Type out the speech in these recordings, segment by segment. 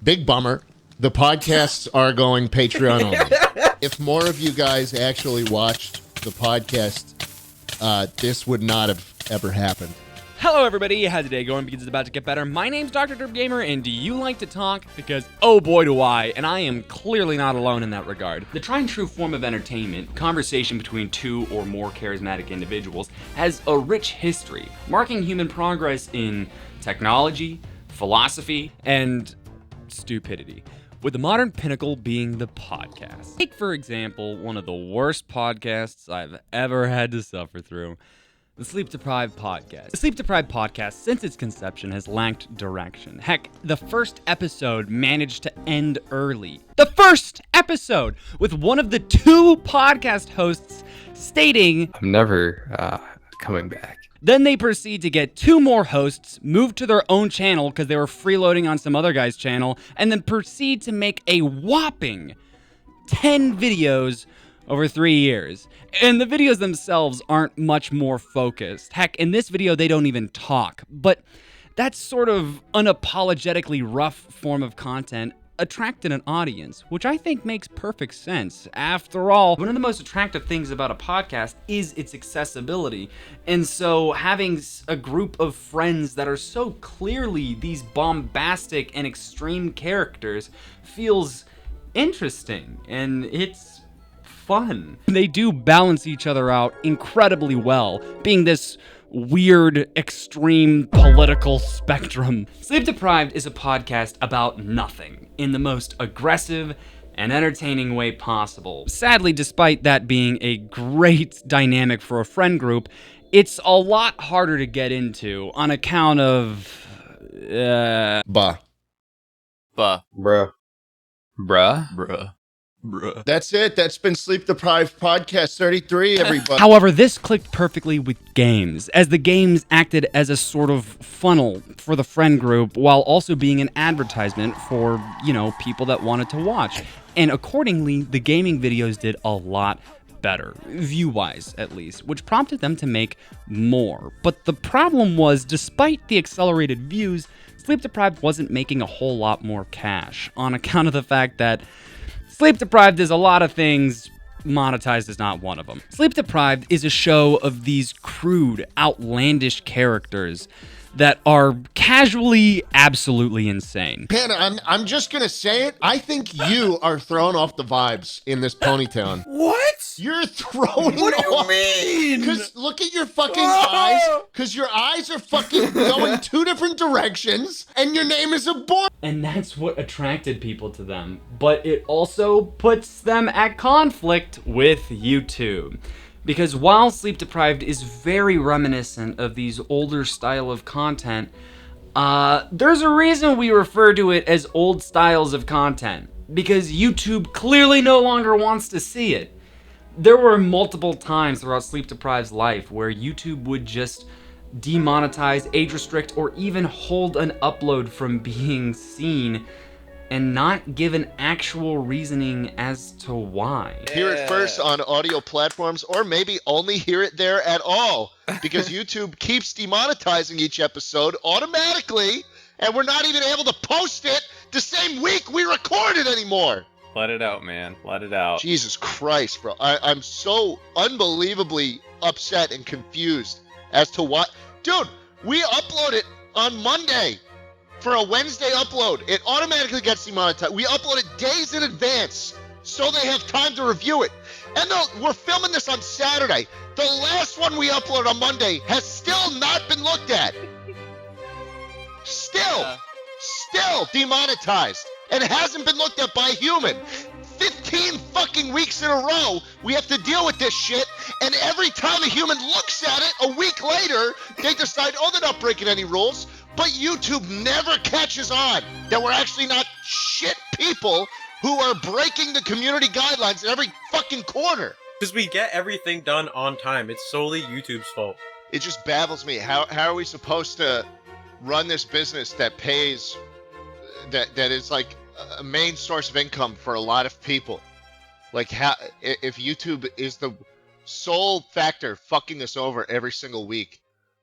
Big bummer. The podcasts are going Patreon only. If more of you guys actually watched the podcast, this would not have ever happened. Hello everybody, how's your day going? Because it's about to get better. My name's DrDerpGamer, and do you like to talk? Because oh boy do I, and I am clearly not alone in that regard. The tried and true form of entertainment, conversation between two or more charismatic individuals, has a rich history, marking human progress in technology, philosophy, and stupidity. With the modern pinnacle being the podcast. Take, for example, one of the worst podcasts I've ever had to suffer through. The Sleep Deprived Podcast. The Sleep Deprived Podcast, since its conception, has lacked direction. Heck, the first episode managed to end early. The first episode! With one of the two podcast hosts stating, I'm never coming back. Then they proceed to get two more hosts, move to their own channel because they were freeloading on some other guy's channel, and then proceed to make a whopping 10 videos over 3 years. And the videos themselves aren't much more focused. Heck, in this video, they don't even talk. But that sort of unapologetically rough form of content attracted an audience, which I think makes perfect sense. After all, one of the most attractive things about a podcast is its accessibility. And so having a group of friends that are so clearly these bombastic and extreme characters feels interesting, and it's fun. They do balance each other out incredibly well, being this weird, extreme political spectrum. Sleep Deprived is a podcast about nothing in the most aggressive and entertaining way possible. Sadly, despite that being a great dynamic for a friend group, it's a lot harder to get into on account of Bruh. That's it. That's been Sleep Deprived Podcast 33, everybody. However, this clicked perfectly with games, as the games acted as a sort of funnel for the friend group while also being an advertisement for, people that wanted to watch. And accordingly, the gaming videos did a lot better, view-wise at least, which prompted them to make more. But the problem was, despite the accelerated views, Sleep Deprived wasn't making a whole lot more cash on account of the fact that Sleep Deprived is a lot of things, monetized is not one of them. Sleep Deprived is a show of these crude, outlandish characters that are casually absolutely insane. Panda, I'm just gonna say it. I think you are throwing off the vibes in this ponytail. What? You're throwing What do you off. mean? Because look at your fucking eyes. Because your eyes are fucking going two different directions, and your name is a boy. And that's what attracted people to them. But it also puts them at conflict with YouTube. Because while Sleep Deprived is very reminiscent of these older style of content, there's a reason we refer to it as old styles of content. Because YouTube clearly no longer wants to see it. There were multiple times throughout Sleep Deprived's life where YouTube would just demonetize, age restrict, or even hold an upload from being seen and not give an actual reasoning as to why. Hear it first on audio platforms, or maybe only hear it there at all, because YouTube keeps demonetizing each episode automatically, and we're not even able to post it the same week we record it anymore. Let it out, man. Let it out. Jesus Christ, bro. I'm so unbelievably upset and confused as to what... Dude, we upload it on Monday. For a Wednesday upload, it automatically gets demonetized. We upload it days in advance so they have time to review it. And we're filming this on Saturday. The last one we uploaded on Monday has still not been looked at. Still demonetized. And it hasn't been looked at by a human. 15 fucking weeks in a row, we have to deal with this shit, and every time a human looks at it, a week later, they decide, oh, they're not breaking any rules. But YouTube never catches on that we're actually not shit people who are breaking the community guidelines in every fucking corner. Because we get everything done on time. It's solely YouTube's fault. It just baffles me. How are we supposed to run this business that pays, that is like a main source of income for a lot of people? Like, how, if YouTube is the sole factor fucking us over every single week,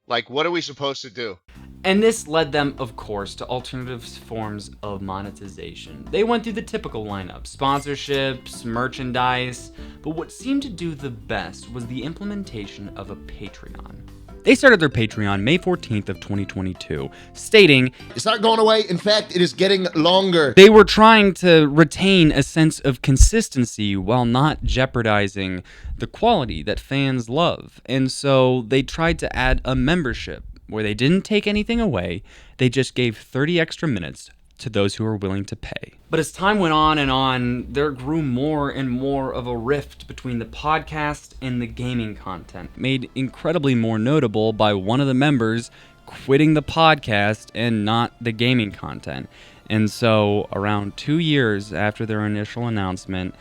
like, what are we supposed to do? And this led them, of course, to alternative forms of monetization. They went through the typical lineup, sponsorships, merchandise, but what seemed to do the best was the implementation of a Patreon. They started their Patreon May 14th of 2022, stating, It's not going away. In fact, it is getting longer. they were trying to retain a sense of consistency while not jeopardizing the quality that fans love. And so they tried to add a membership where they didn't take anything away, they just gave 30 extra minutes to those who were willing to pay. But as time went on, there grew more and more of a rift between the podcast and the gaming content, made incredibly more notable by one of the members quitting the podcast and not the gaming content. And so around 2 years after their initial announcement,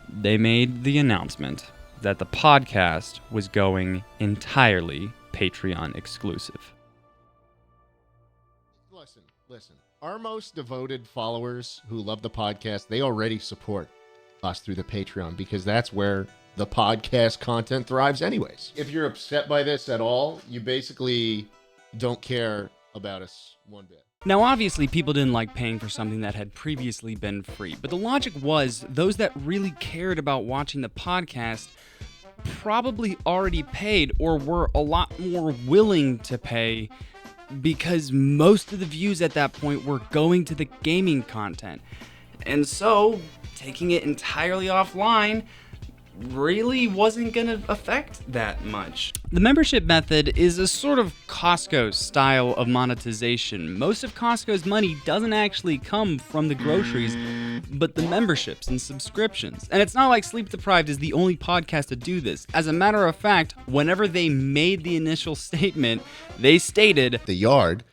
they made the announcement that the podcast was going entirely Patreon exclusive. Listen. Our most devoted followers who love the podcast, they already support us through the Patreon because that's where the podcast content thrives anyways. If you're upset by this at all, you basically don't care about us one bit. Now, obviously, people didn't like paying for something that had previously been free, but the logic was those that really cared about watching the podcast probably already paid or were a lot more willing to pay because most of the views at that point were going to the gaming content. And so, taking it entirely offline really wasn't going to affect that much. The membership method is a sort of Costco style of monetization. Most of Costco's money doesn't actually come from the groceries, but the memberships and subscriptions. And it's not like Sleep Deprived is the only podcast to do this. As a matter of fact, whenever they made the initial statement, they stated, The Yard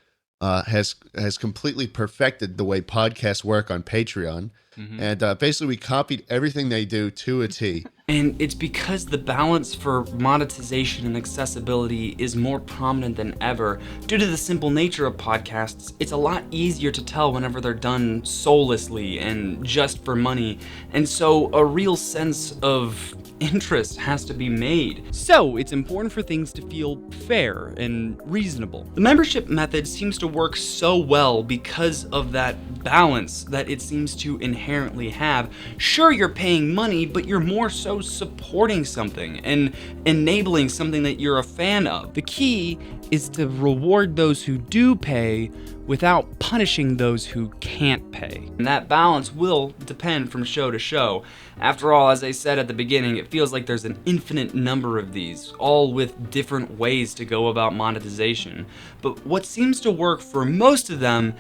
has completely perfected the way podcasts work on Patreon. And basically we copied everything they do to a T. and it's because the balance for monetization and accessibility is more prominent than ever. Due to the simple nature of podcasts, it's a lot easier to tell whenever they're done soullessly and just for money. And so a real sense of interest has to be made. So it's important for things to feel fair and reasonable. The membership method seems to work so well because of that balance that it seems to inherently have. Sure, you're paying money, but you're more so supporting something and enabling something that you're a fan of. The key is to reward those who do pay without punishing those who can't pay. And that balance will depend from show to show. After all, as I said at the beginning, it feels like there's an infinite number of these, all with different ways to go about monetization. But what seems to work for most of them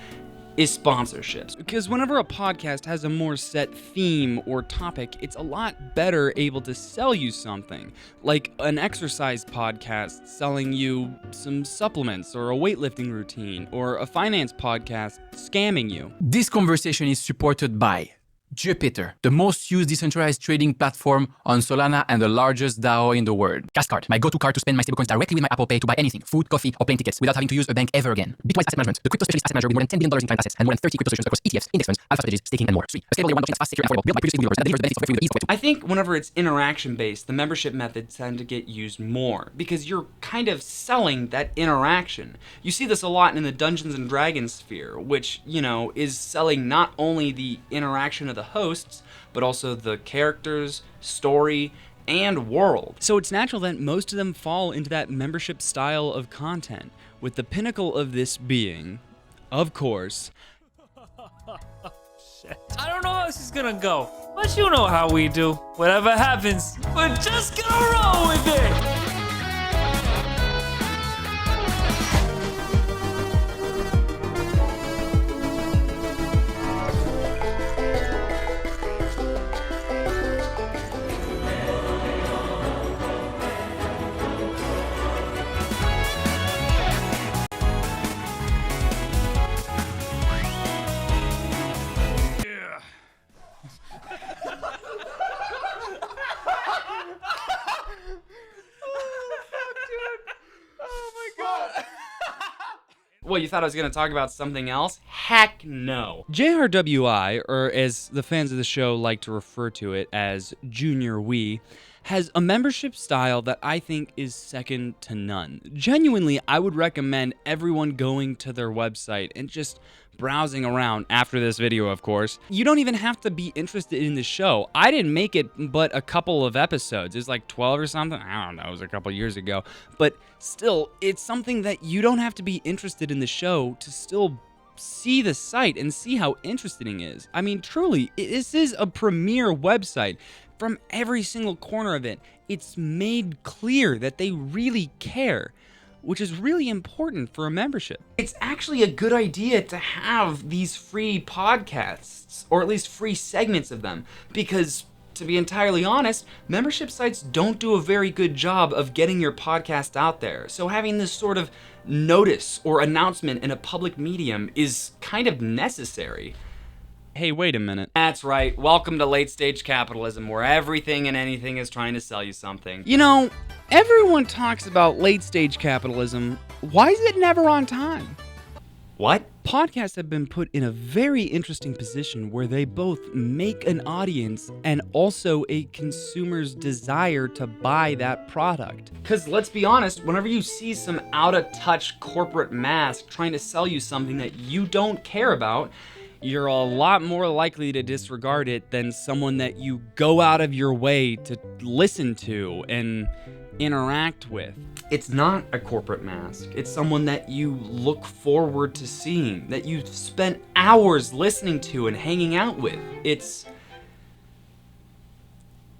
is sponsorships. Because whenever a podcast has a more set theme or topic, it's a lot better able to sell you something. Like an exercise podcast selling you some supplements or a weightlifting routine, or a finance podcast scamming you. This conversation is supported by Jupiter, the most used decentralized trading platform on Solana and the largest DAO in the world. Cashcard, my go-to card to spend my stablecoins directly with my Apple Pay to buy anything, food, coffee, or plane tickets without having to use a bank ever again. Bitwise Asset Management, the crypto specialist asset manager with more than $10 billion in client assets and more than 30 crypto solutions across ETFs, index funds, alpha strategies, staking, and more. 3. A stable layer 1 blockchain that's fast, secure, and affordable, built by previously developers that delivers the benefits of free with ease. I think whenever it's interaction-based, the membership methods tend to get used more because you're kind of selling that interaction. You see this a lot in the Dungeons and Dragons sphere, which, is selling not only the interaction of the hosts, but also the characters, story, and world. So it's natural that most of them fall into that membership style of content, with the pinnacle of this being, of course, I don't know how this is gonna go, but you know how we do. Whatever happens, we're just gonna roll with it. Well, you thought I was going to talk about something else? Heck no. JRWI, or as the fans of the show like to refer to it as JRWI, has a membership style that I think is second to none. Genuinely, I would recommend everyone going to their website and just browsing around after this video, of course. You don't even have to be interested in the show. I didn't make it but a couple of episodes. It's like 12 or something. I don't know. It was a couple years ago. But still, it's something that you don't have to be interested in the show to still see the site and see how interesting it is. I mean, truly, this is a premier website. From every single corner of it, it's made clear that they really care, which is really important for a membership. It's actually a good idea to have these free podcasts, or at least free segments of them, because to be entirely honest, membership sites don't do a very good job of getting your podcast out there. So having this sort of notice or announcement in a public medium is kind of necessary. Hey, wait a minute. That's right. Welcome to late stage capitalism, where everything and anything is trying to sell you something. You know, everyone talks about late stage capitalism. Why is it never on time? What? Podcasts have been put in a very interesting position where they both make an audience and also a consumer's desire to buy that product. Because let's be honest, whenever you see some out-of-touch corporate mask trying to sell you something that you don't care about, you're a lot more likely to disregard it than someone that you go out of your way to listen to and interact with. It's not a corporate mask. It's someone that you look forward to seeing, that you've spent hours listening to and hanging out with. It's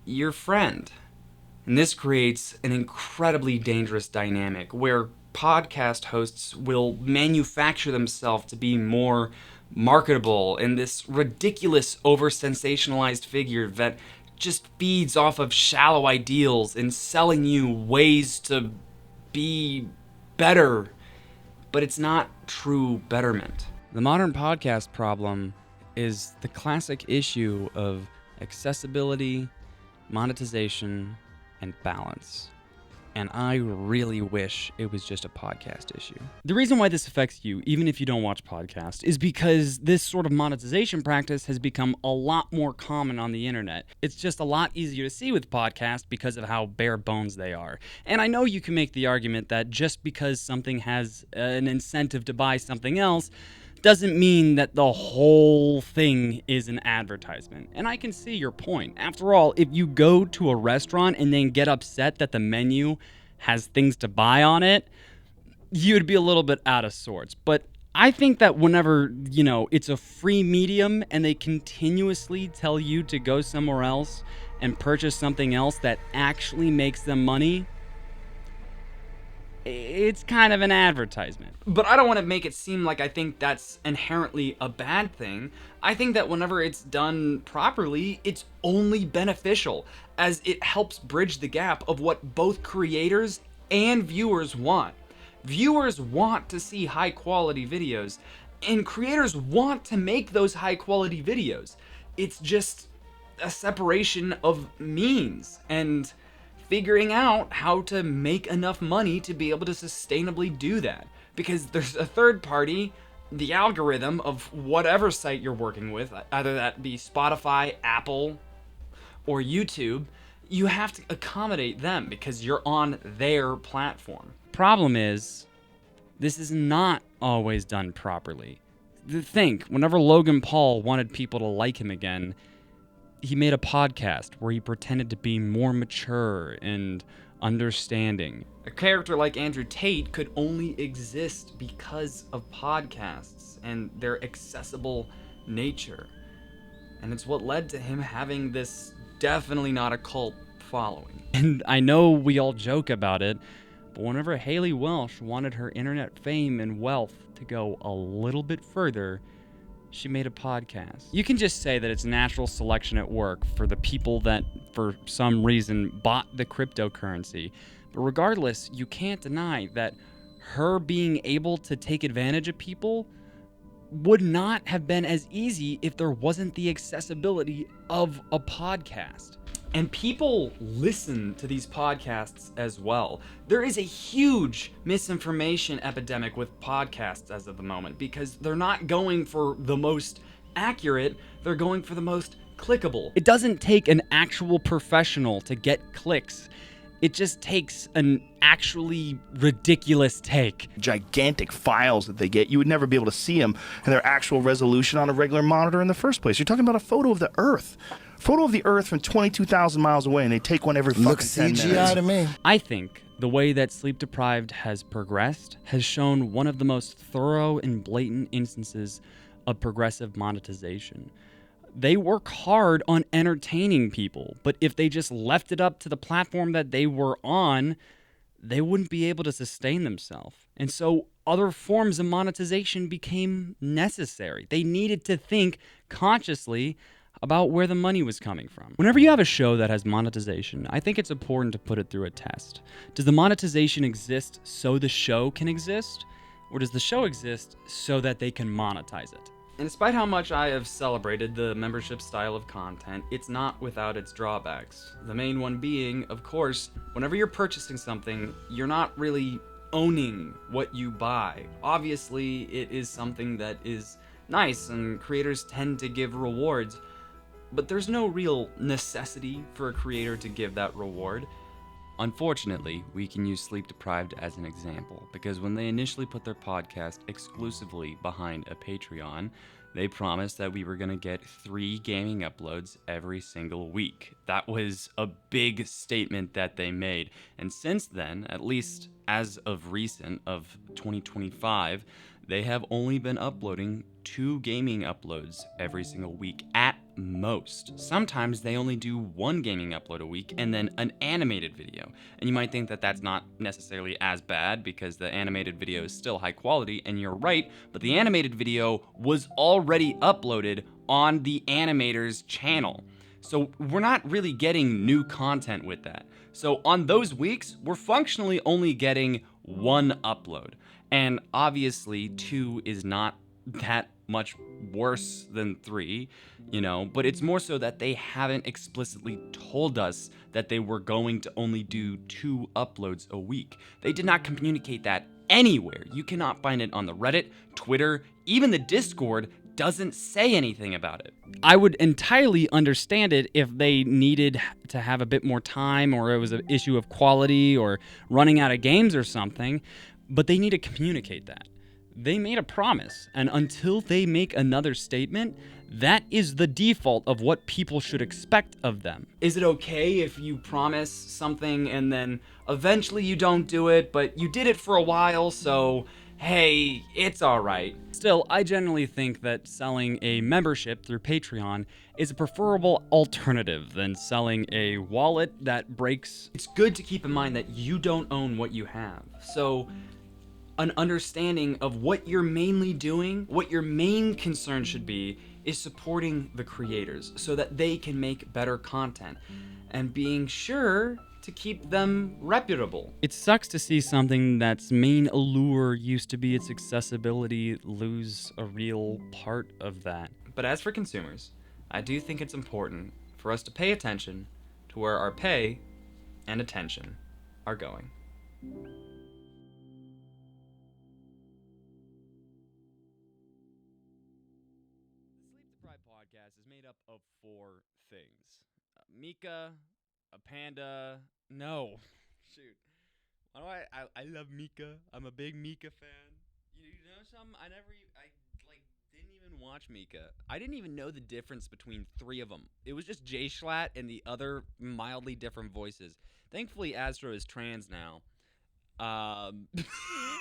your friend. And this creates an incredibly dangerous dynamic where podcast hosts will manufacture themselves to be more marketable and this ridiculous over-sensationalized figure that just feeds off of shallow ideals and selling you ways to be better, but it's not true betterment. The modern podcast problem is the classic issue of accessibility, monetization, and balance. And I really wish it was just a podcast issue. The reason why this affects you, even if you don't watch podcasts, is because this sort of monetization practice has become a lot more common on the internet. It's just a lot easier to see with podcasts because of how bare bones they are. And I know you can make the argument that just because something has an incentive to buy something else doesn't mean that the whole thing is an advertisement. And I can see your point. After all, if you go to a restaurant and then get upset that the menu has things to buy on it, you'd be a little bit out of sorts. But I think that whenever, it's a free medium and they continuously tell you to go somewhere else and purchase something else that actually makes them money, it's kind of an advertisement. But I don't want to make it seem like I think that's inherently a bad thing. I think that whenever it's done properly, it's only beneficial, as it helps bridge the gap of what both creators and viewers want. Viewers want to see high quality videos, and creators want to make those high quality videos. It's just a separation of means and figuring out how to make enough money to be able to sustainably do that. Because there's a third party, the algorithm of whatever site you're working with, either that be Spotify, Apple, or YouTube, you have to accommodate them because you're on their platform. Problem is, this is not always done properly. Think, whenever Logan Paul wanted people to like him again, he made a podcast where he pretended to be more mature and understanding. A character like Andrew Tate could only exist because of podcasts and their accessible nature. And it's what led to him having this definitely not a cult following. And I know we all joke about it, but whenever Haley Welsh wanted her internet fame and wealth to go a little bit further, she made a podcast. You can just say that it's natural selection at work for the people that, for some reason, bought the cryptocurrency. But regardless, you can't deny that her being able to take advantage of people would not have been as easy if there wasn't the accessibility of a podcast. And people listen to these podcasts as well. There is a huge misinformation epidemic with podcasts as of the moment because they're not going for the most accurate, they're going for the most clickable. It doesn't take an actual professional to get clicks. It just takes an actually ridiculous take. Gigantic files that they get, you would never be able to see them in their actual resolution on a regular monitor in the first place. You're talking about a photo of the Earth. Photo of the Earth from 22,000 miles away, and they take one every fucking 10 minutes. Looks CGI to me. I think the way that Sleep Deprived has progressed has shown one of the most thorough and blatant instances of progressive monetization. They work hard on entertaining people, but if they just left it up to the platform that they were on, they wouldn't be able to sustain themselves. And so other forms of monetization became necessary. They needed to think consciously about where the money was coming from. Whenever you have a show that has monetization, I think it's important to put it through a test. Does the monetization exist so the show can exist? Or does the show exist so that they can monetize it? And despite how much I have celebrated the membership style of content, it's not without its drawbacks. The main one being, of course, whenever you're purchasing something, you're not really owning what you buy. Obviously, it is something that is nice and creators tend to give rewards, but there's no real necessity for a creator to give that reward. Unfortunately, we can use Sleep Deprived as an example, because when they initially put their podcast exclusively behind a Patreon, they promised that we were going to get 3 gaming uploads every single week. That was a big statement that they made, and since then, at least as of recent, of 2025, they have only been uploading 2 gaming uploads every single week at most. Sometimes they only do 1 gaming upload a week and then an animated video. And you might think that that's not necessarily as bad because the animated video is still high quality, and you're right, but the animated video was already uploaded on the animator's channel. So we're not really getting new content with that. So on those weeks, we're functionally only getting 1 upload. And obviously 2 is not that much worse than 3, but it's more so that they haven't explicitly told us that they were going to only do 2 uploads a week. They did not communicate that anywhere. You cannot find it on the Reddit, Twitter, even the Discord doesn't say anything about it. I would entirely understand it if they needed to have a bit more time, or it was an issue of quality or running out of games or something, but they need to communicate that. They made a promise, and until they make another statement, that is the default of what people should expect of them. Is it okay if you promise something and then eventually you don't do it, but you did it for a while, so hey, it's alright? Still, I generally think that selling a membership through Patreon is a preferable alternative than selling a wallet that breaks. It's good to keep in mind that you don't own what you have. So an understanding of what you're mainly doing, what your main concern should be, is supporting the creators so that they can make better content and being sure to keep them reputable. It sucks to see something that's main allure used to be its accessibility lose a real part of that. But as for consumers, I do think it's important for us to pay attention to where our pay and attention are going. Podcast is made up of 4 things. Mika, a panda. No. Shoot. Why do I love Mika. I'm a big Mika fan. You know something? I didn't even watch Mika. I didn't even know the difference between 3 of them. It was just Jay Schlatt and the other mildly different voices. Thankfully, Astro is trans now.